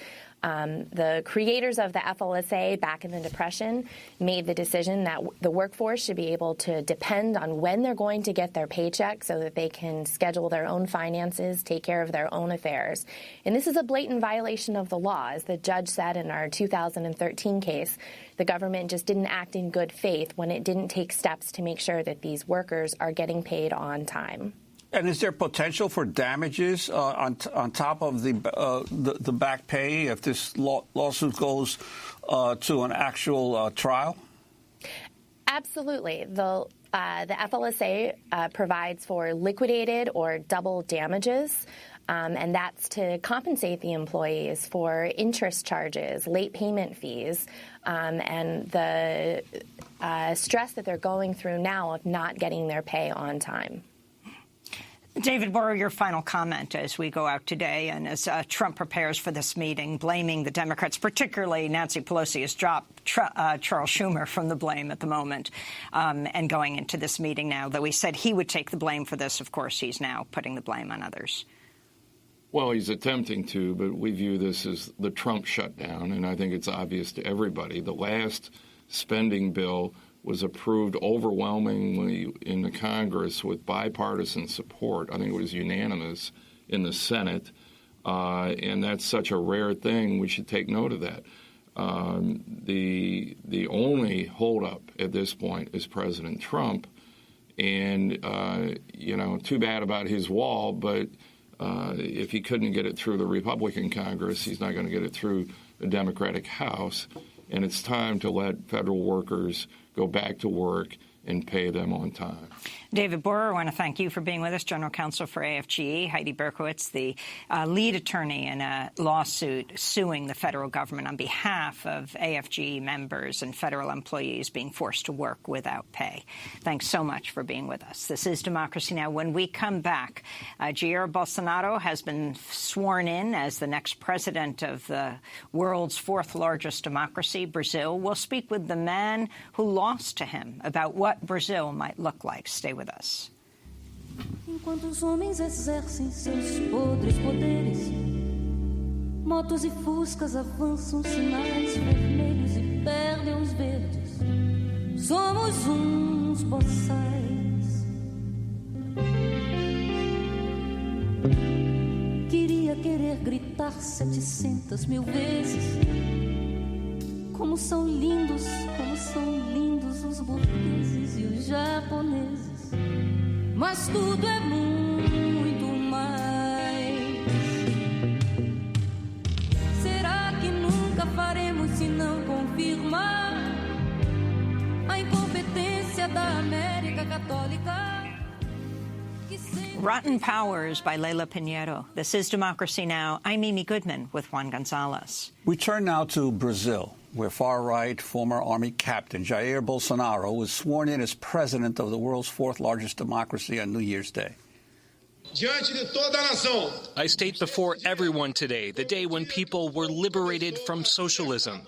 The creators of the FLSA back in the Depression made the decision that the workforce should be able to depend on when they're going to get their paycheck so that they can schedule their own finances, take care of their own affairs. And this is a blatant violation of the law. As the judge said in our 2013 case, the government just didn't act in good faith when it didn't take steps to make sure that these workers are getting paid on time. And is there potential for damages on top of the back pay if this lawsuit goes to an actual trial? Absolutely. The FLSA provides for liquidated or double damages, and that's to compensate the employees for interest charges, late payment fees, and the stress that they're going through now of not getting their pay on time. David Borer, your final comment as we go out today and as Trump prepares for this meeting, blaming the Democrats, particularly Nancy Pelosi has dropped Charles Schumer from the blame at the moment, and going into this meeting now, though he said he would take the blame for this, of course, he's now putting the blame on others. Well, he's attempting to, but we view this as the Trump shutdown, and I think it's obvious to everybody. The last spending bill was approved overwhelmingly in the Congress with bipartisan support. I think it was unanimous in the Senate, and that's such a rare thing. We should take note of that. The only holdup at this point is President Trump, and too bad about his wall, but if he couldn't get it through the Republican Congress, he's not going to get it through the Democratic House, and it's time to let federal workers go back to work and pay them on time. David Borer, I want to thank you for being with us, General Counsel for AFGE. Heidi Berkowitz, the lead attorney in a lawsuit suing the federal government on behalf of AFGE members and federal employees being forced to work without pay. Thanks so much for being with us. This is Democracy Now! When we come back, Jair Bolsonaro has been sworn in as the next president of the world's fourth largest democracy, Brazil. We'll speak with the man who lost to him about what Brazil might look like. Stay with us. Enquanto os homens exercem seus podres poderes, motos e fuscas avançam sinais vermelhos e perdem os verdes. Somos uns boçais. Querer gritar 700 mil vezes. Como são lindos os burgueses e os japoneses. Mas tudo é muito mais. Será que nunca faremos se não confirmar a incompetência da América Católica? Rotten Powers by Leila Pinheiro. This is Democracy Now! I'm Amy Goodman with Juan Gonzalez. We turn now to Brazil, where far-right former Army captain Jair Bolsonaro was sworn in as president of the world's fourth largest democracy on New Year's Day. I state before everyone today, the day when people were liberated from socialism.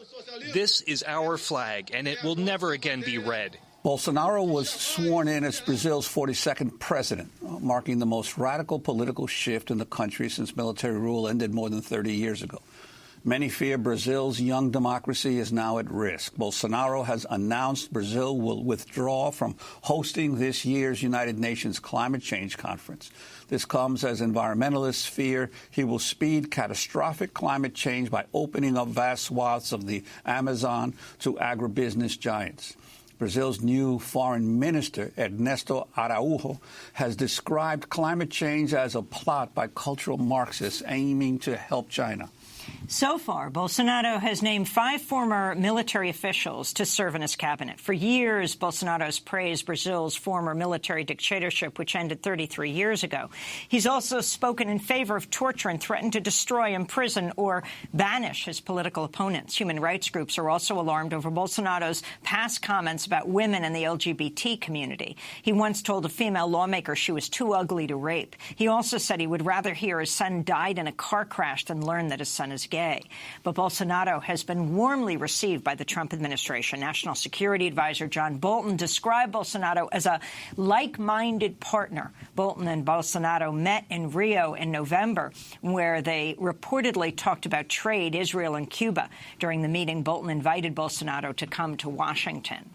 This is our flag, and it will never again be red. Bolsonaro was sworn in as Brazil's 42nd president, marking the most radical political shift in the country since military rule ended more than 30 years ago. Many fear Brazil's young democracy is now at risk. Bolsonaro has announced Brazil will withdraw from hosting this year's United Nations Climate Change Conference. This comes as environmentalists fear he will speed catastrophic climate change by opening up vast swaths of the Amazon to agribusiness giants. Brazil's new foreign minister, Ernesto Araújo, has described climate change as a plot by cultural Marxists aiming to help China. So far, Bolsonaro has named 5 former military officials to serve in his cabinet. For years, Bolsonaro has praised Brazil's former military dictatorship, which ended 33 years ago. He's also spoken in favor of torture and threatened to destroy, imprison, or banish his political opponents. Human rights groups are also alarmed over Bolsonaro's past comments about women and the LGBT community. He once told a female lawmaker she was too ugly to rape. He also said he would rather hear his son died in a car crash than learn that his son is gay. But Bolsonaro has been warmly received by the Trump administration. National Security Advisor John Bolton described Bolsonaro as a like-minded partner. Bolton and Bolsonaro met in Rio in November, where they reportedly talked about trade, Israel and Cuba. During the meeting, Bolton invited Bolsonaro to come to Washington.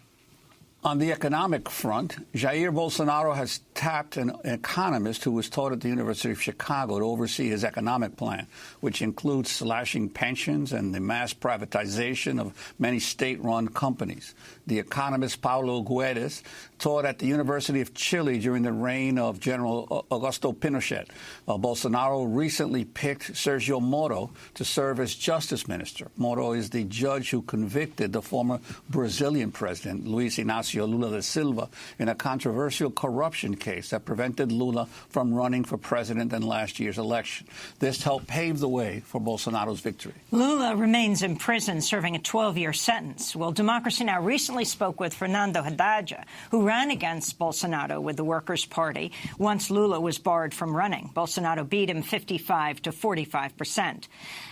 On the economic front, Jair Bolsonaro has tapped an economist who was taught at the University of Chicago to oversee his economic plan, which includes slashing pensions and the mass privatization of many state-run companies. The economist Paulo Guedes taught at the University of Chile during the reign of General Augusto Pinochet. Bolsonaro recently picked Sergio Moro to serve as justice minister. Moro is the judge who convicted the former Brazilian president, Luiz Inácio Lula da Silva, in a controversial corruption case that prevented Lula from running for president in last year's election. This helped pave the way for Bolsonaro's victory. Lula remains in prison, serving a 12-year sentence. Well, Democracy Now! Recently spoke with Fernando Haddad, who ran against Bolsonaro with the Workers' Party once Lula was barred from running. Bolsonaro beat him 55% to 45%.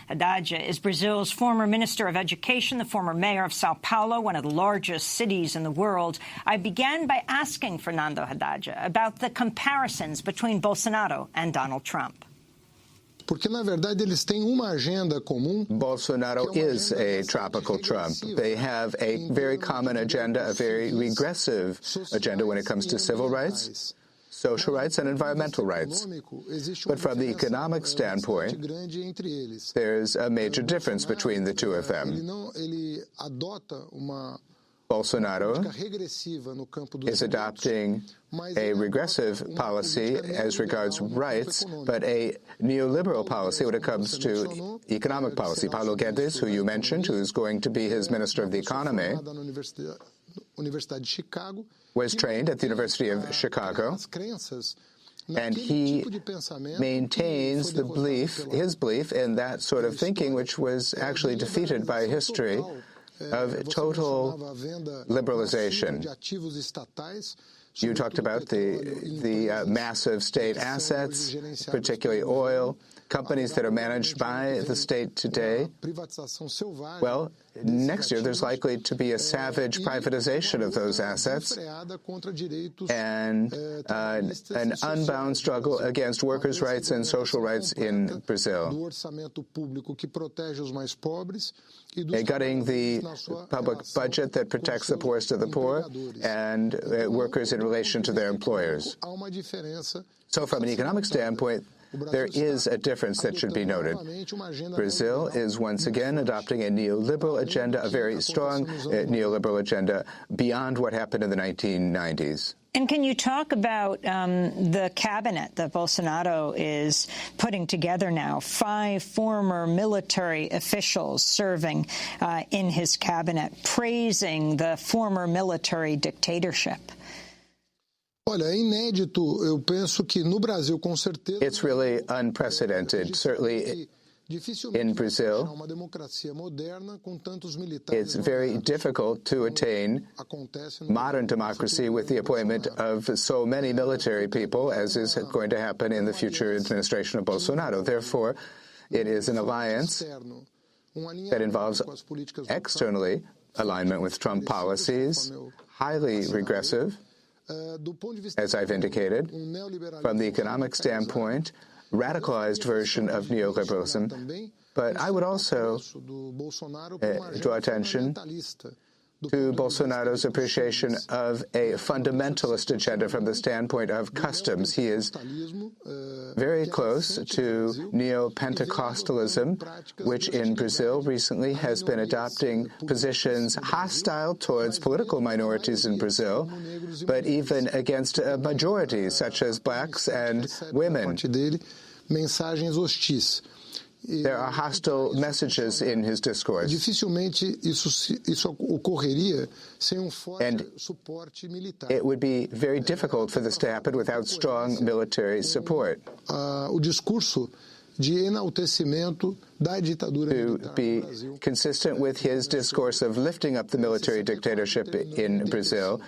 Haddad is Brazil's former Minister of Education, the former mayor of Sao Paulo, one of the largest cities in the world. I began by asking Fernando Haddad about the comparisons between Bolsonaro and Donald Trump. Porque, na verdade, eles têm uma agenda comum. Bolsonaro is a tropical Trump. They have a very common agenda, a very regressive agenda when it comes to civil rights, social rights, and environmental rights. But from the economic standpoint, there's a major difference between the two of them. Bolsonaro is adopting a regressive policy as regards rights, but a neoliberal policy when it comes to economic policy. Paulo Guedes, who you mentioned, who's going to be his Minister of the Economy, was trained at the University of Chicago, and he maintains the belief, his belief in that sort of thinking, which was actually defeated by history, of total liberalization. You talked about the massive state assets, particularly oil, companies that are managed by the state today. Well, next year there's likely to be a savage privatization of those assets and an unbound struggle against workers' rights and social rights in Brazil. Gutting the public budget that protects the poorest of the poor and workers in relation to their employers. So from an economic standpoint, there is a difference that should be noted. Brazil is once again adopting a neoliberal agenda, a very strong neoliberal agenda beyond what happened in the 1990s. And can you talk about the cabinet that Bolsonaro is putting together now? 5 former military officials serving in his cabinet, praising the former military dictatorship. Olha, é inédito. Eu penso que no Brasil, com certeza. It's really unprecedented. Certainly in Brazil, it's very difficult to attain modern democracy with the appointment of so many military people, as is going to happen in the future administration of Bolsonaro. Therefore, it is an alliance that involves externally alignment with Trump policies, highly regressive, as I've indicated. From the economic standpoint, radicalized version of neoliberalism, But I would also draw attention to Bolsonaro's appreciation of a fundamentalist agenda from the standpoint of customs. He is very close to neo-Pentecostalism, which in Brazil recently has been adopting positions hostile towards political minorities in Brazil, but even against majorities such as blacks and women. There are hostile messages in his discourse. And it would be very difficult for this to happen without strong military support. To be consistent with his discourse of lifting up the military dictatorship in Brazil,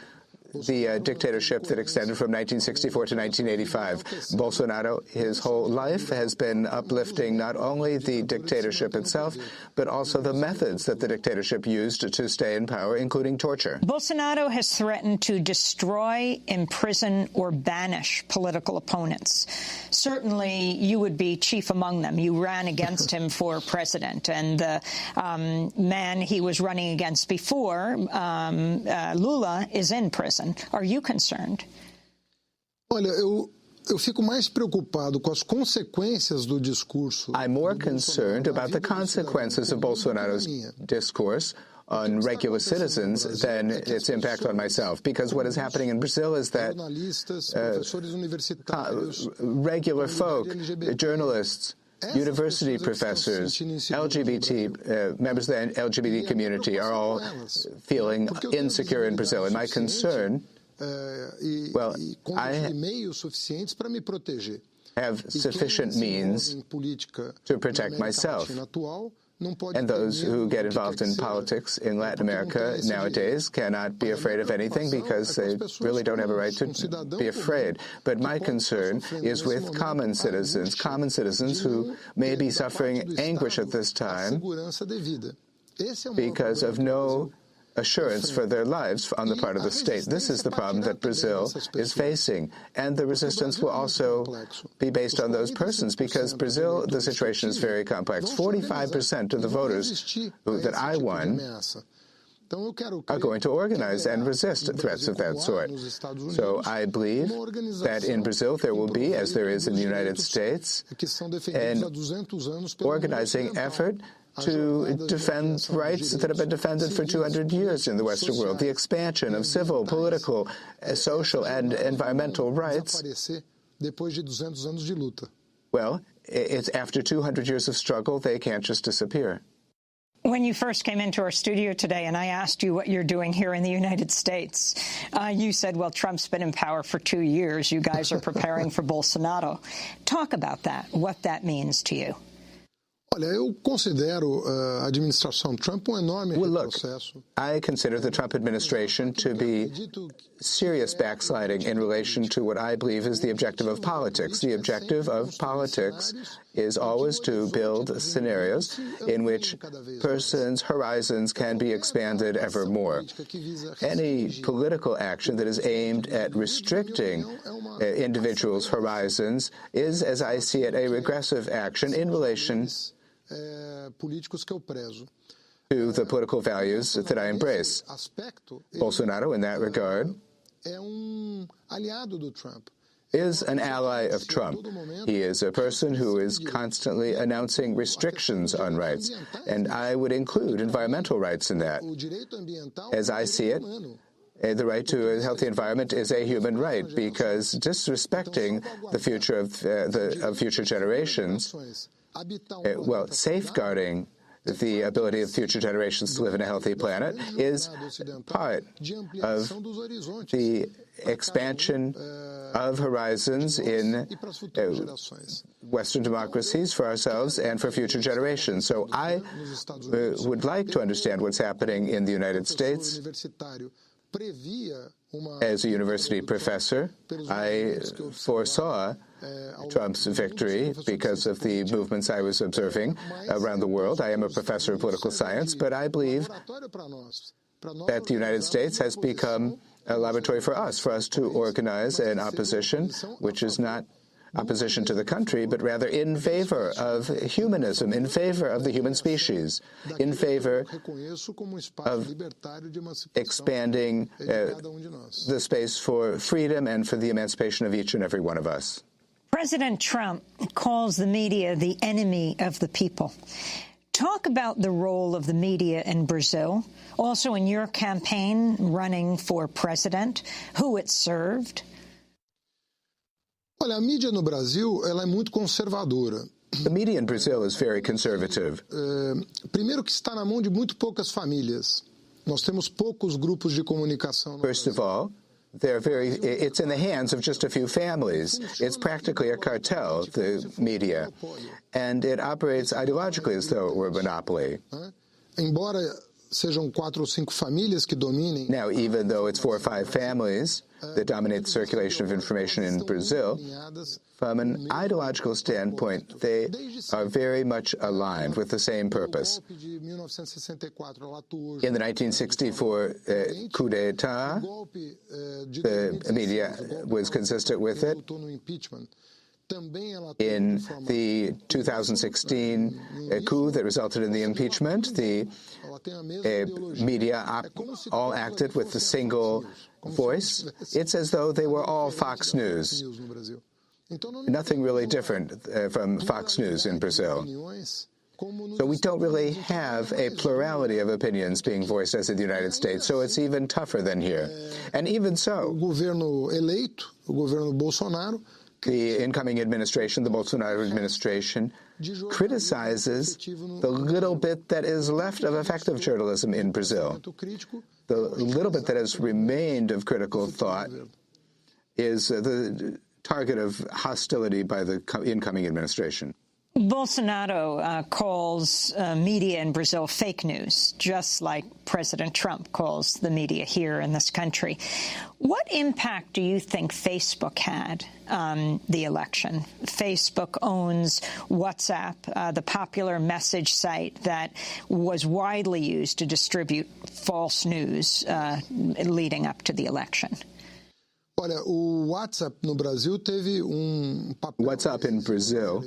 the dictatorship that extended from 1964 to 1985. Bolsonaro, his whole life, has been uplifting not only the dictatorship itself, but also the methods that the dictatorship used to stay in power, including torture. Bolsonaro has threatened to destroy, imprison, or banish political opponents. Certainly, you would be chief among them. You ran against him for president, and the man he was running against before, Lula, is in prison. Are you concerned? Olha, eu fico mais preocupado com as consequências do discurso. I'm more concerned about the consequences of Bolsonaro's discourse on regular citizens than its impact on myself. Because what is happening in Brazil is that regular folk, journalists, university professors, LGBT, members of the LGBT community are all feeling insecure in Brazil. And my concern, well, I have sufficient means to protect myself. And those who get involved in politics in Latin America nowadays cannot be afraid of anything because they really don't have a right to be afraid. But my concern is with common citizens who may be suffering anguish at this time because of no assurance for their lives on the part of the state. This is the problem that Brazil is facing. And the resistance will also be based on those persons because Brazil, the situation is very complex. 45% of the voters that I won are going to organize and resist threats of that sort. So I believe that in Brazil there will be, as there is in the United States, an organizing effort to defend rights that have been defended for 200 years in the Western world. The expansion of civil, political, social, and environmental rights. Well, it's after 200 years of struggle, they can't just disappear. When you first came into our studio today and I asked you what you're doing here in the United States, you said, well, Trump's been in power for 2 years. You guys are preparing for Bolsonaro. Talk about that, what that means to you. Olha, eu considero a administração Trump enorme retrocesso. I consider the Trump administration to be serious backsliding in relation to what I believe is the objective of politics. The objective of politics is always to build scenarios in which persons' horizons can be expanded ever more. Any political action that is aimed at restricting individuals' horizons is, as I see it, a regressive action in relation to the political values that I embrace. Bolsonaro, in that regard, is an ally of Trump. He is a person who is constantly announcing restrictions on rights, and I would include environmental rights in that. As I see it, the right to a healthy environment is a human right because disrespecting the future of future generations, well, safeguarding the ability of future generations to live in a healthy planet is part of the expansion of horizons in Western democracies for ourselves and for future generations. So I would like to understand what's happening in the United States. As a university professor, I foresaw Trump's victory because of the movements I was observing around the world. I am a professor of political science, but I believe that the United States has become a laboratory for us to organize an opposition which is not opposition to the country, but rather in favor of humanism, in favor of the human species, in favor of expanding the space for freedom and for the emancipation of each and every one of us. President Trump calls the media the enemy of the people. Talk about the role of the media in Brazil, also in your campaign running for president, who it served. Olha, a mídia no Brasil, ela é muito conservadora. The media in Brazil is very conservative. Primeiro que está na mão de muito poucas famílias. Nós temos poucos grupos de comunicação. First of all, it's in the hands of just a few families. It's practically a cartel, the media, and it operates ideologically as though it were a monopoly. Embora sejam 4 ou 5 famílias que dominem. Now, even though it's 4 or 5 families that dominate the circulation of information in Brazil, from an ideological standpoint, they are very much aligned with the same purpose. In the 1964 coup d'etat, the media was consistent with it. In the 2016 coup that resulted in the impeachment, the media all acted with the single voice. It's as though they were all Fox News. Nothing really different from Fox News in Brazil. So we don't really have a plurality of opinions being voiced as in the United States, so it's even tougher than here. And even so, the incoming administration, the Bolsonaro administration, criticizes the little bit that is left of effective journalism in Brazil. The little bit that has remained of critical thought is the target of hostility by the incoming administration. Bolsonaro calls media in Brazil fake news, just like President Trump calls the media here in this country. What impact do you think Facebook had on the election? Facebook owns WhatsApp, the popular message site that was widely used to distribute false news leading up to the election. Olha, o WhatsApp no Brasil teve papel. WhatsApp in Brazil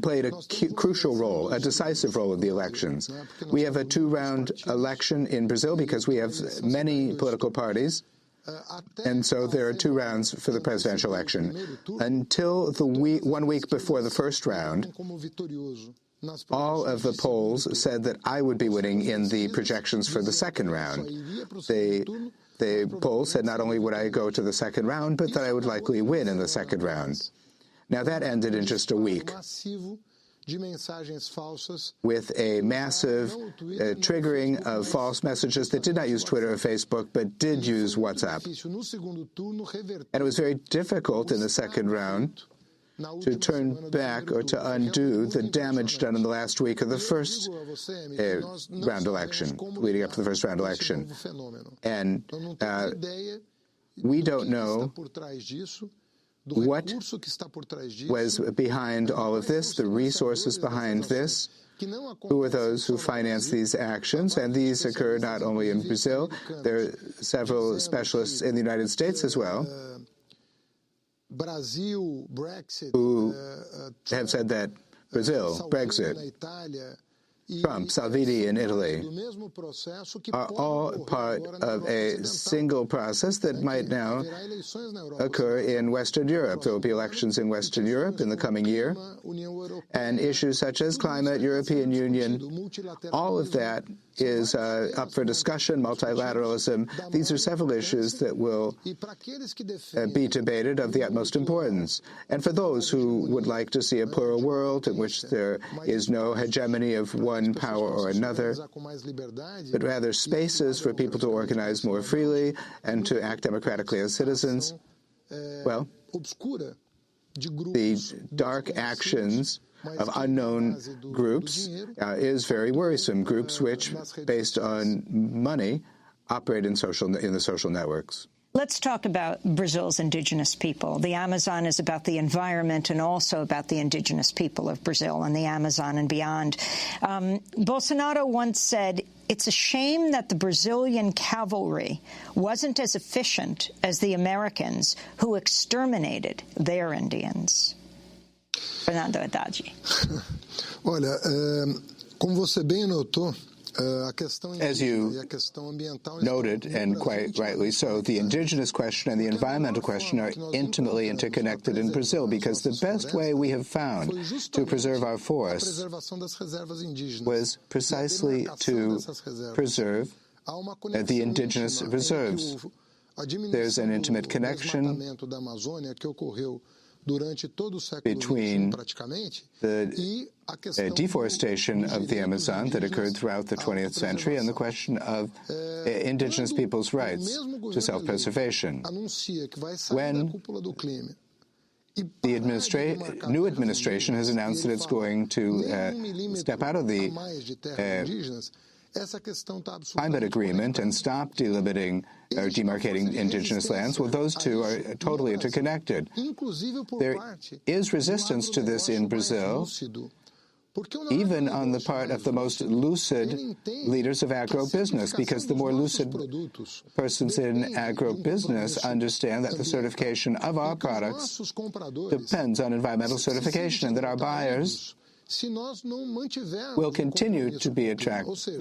played a crucial role, a decisive role in the elections. We have a 2-round election in Brazil because we have many political parties, and so there are 2 rounds for the presidential election. Until 1 week before the first round, all of the polls said that I would be winning in the projections for the second round. The polls said not only would I go to the second round, but that I would likely win in the second round. Now, that ended in just a week with a massive triggering of false messages that did not use Twitter or Facebook, but did use WhatsApp. And it was very difficult in the second round to turn back or to undo the damage done in the last week of the first round election, leading up to the first round election. And we don't know what was behind all of this, the resources behind this, who are those who finance these actions, and these occur not only in Brazil, there are several specialists in the United States as well, who have said that Brazil, Brexit, Trump, Salvini in Italy are all part of a single process that might now occur in Western Europe. There will be elections in Western Europe in the coming year, and issues such as climate, European Union, all of that is up for discussion, multilateralism. These are several issues that will be debated of the utmost importance. And for those who would like to see a plural world in which there is no hegemony of one power or another, but rather spaces for people to organize more freely and to act democratically as citizens, well, the dark actions of unknown groups is very worrisome. Groups which, based on money, operate in the social networks. Let's talk about Brazil's indigenous people. The Amazon is about the environment and also about the indigenous people of Brazil and the Amazon and beyond. Bolsonaro once said, "It's a shame that the Brazilian cavalry wasn't as efficient as the Americans who exterminated their Indians." Fernando Haddad. Olha, como você bem notou, as you noted, and quite rightly so, the indigenous question and the environmental question are intimately interconnected in Brazil, because the best way we have found to preserve our forests was precisely to preserve the indigenous reserves. There's an intimate connection between the deforestation of the Amazon that occurred throughout the 20th century and the question of indigenous people's rights to self-preservation. When the new administration has announced that it's going to step out of the climate agreement and stop delimiting or demarcating indigenous lands, well, those two are totally interconnected. There is resistance to this in Brazil, even on the part of the most lucid leaders of agribusiness, because the more lucid persons in agribusiness understand that the certification of our products depends on environmental certification, and that our buyers will continue to be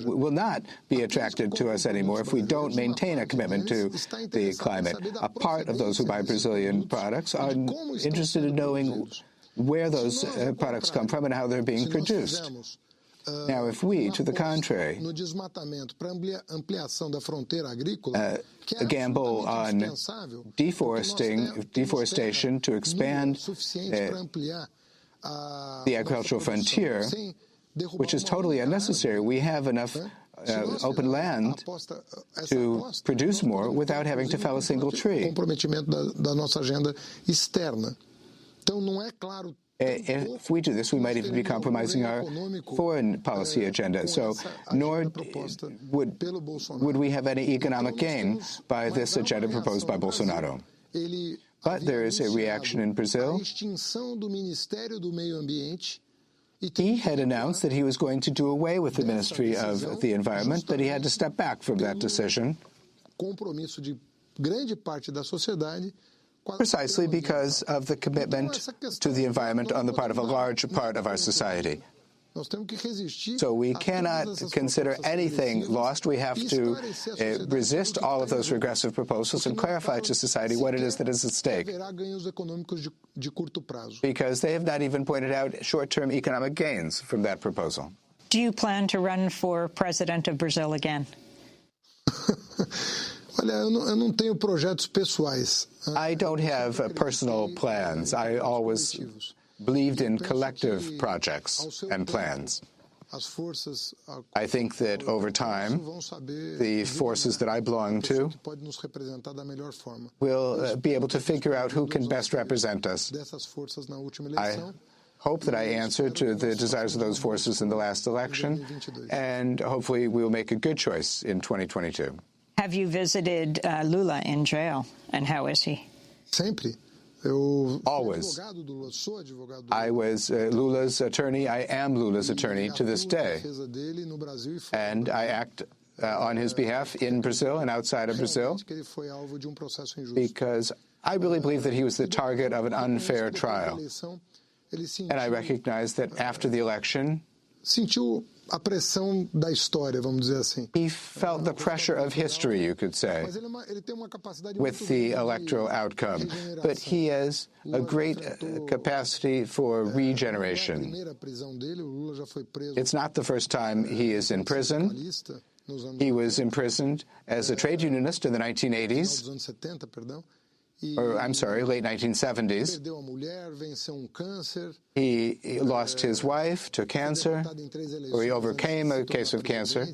will not be attracted to us anymore if we don't maintain a commitment to the climate. A part of those who buy Brazilian products are interested in knowing where those products come from and how they're being produced. Now, if we, to the contrary, gamble on deforestation to expand the agricultural frontier, which is totally unnecessary. We have enough open land to produce more without having to fell a single tree. If we do this, we might even be compromising our foreign policy agenda. So, nor would we have any economic gain by this agenda proposed by Bolsonaro. But there is a reaction in Brazil. He had announced that he was going to do away with the Ministry of the Environment, but he had to step back from that decision precisely because of the commitment to the environment on the part of a large part of our society. So we cannot consider anything lost. We have to resist all of those regressive proposals and clarify to society what it is that is at stake. Because they have not even pointed out short-term economic gains from that proposal. Do you plan to run for president of Brazil again? I don't have personal plans. I always believed in collective projects and plans. I think that over time, the forces that I belong to will be able to figure out who can best represent us. I hope that I answered to the desires of those forces in the last election, and hopefully we will make a good choice in 2022. Have you visited Lula in jail, and how is he? Always. I was Lula's attorney. I am Lula's attorney to this day. And I act on his behalf in Brazil and outside of Brazil because I really believe that he was the target of an unfair trial. And I recognize that after the election, he felt the pressure of history, you could say, with the electoral outcome. But he has a great capacity for regeneration. It's not the first time he is in prison. He was imprisoned as a trade unionist in the 1980s. Late 1970s. He lost his wife to cancer, or he overcame a case of cancer.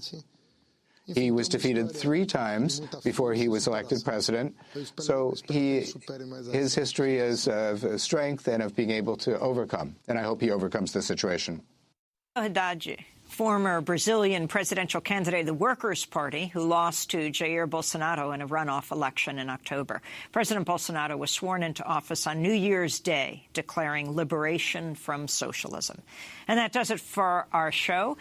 He was defeated 3 times before he was elected president. So his history is of strength and of being able to overcome. And I hope he overcomes the situation. Haddad, Former Brazilian presidential candidate of the Workers' Party, who lost to Jair Bolsonaro in a runoff election in October. President Bolsonaro was sworn into office on New Year's Day, declaring liberation from socialism. And that does it for our show.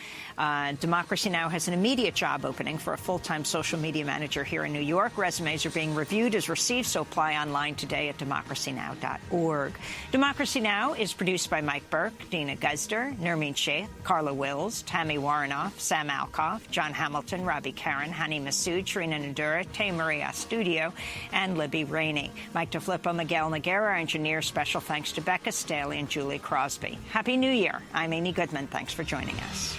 Democracy Now! Has an immediate job opening for a full-time social media manager here in New York. Resumes are being reviewed as received, so apply online today at democracynow.org. Democracy Now! Is produced by Mike Burke, Dina Guzder, Nermeen Sheikh, Carla Wills, Tammy Warrenoff, Sam Alkoff, John Hamilton, Robbie Karen, Hani Massoud, Trina Nadura, Tay Marie Astudio, and Libby Rainey. Mike DeFilippo, Miguel Noguera, our engineer. Special thanks to Becca Staley and Julie Crosby. Happy New Year. I'm Amy Goodman. Thanks for joining us.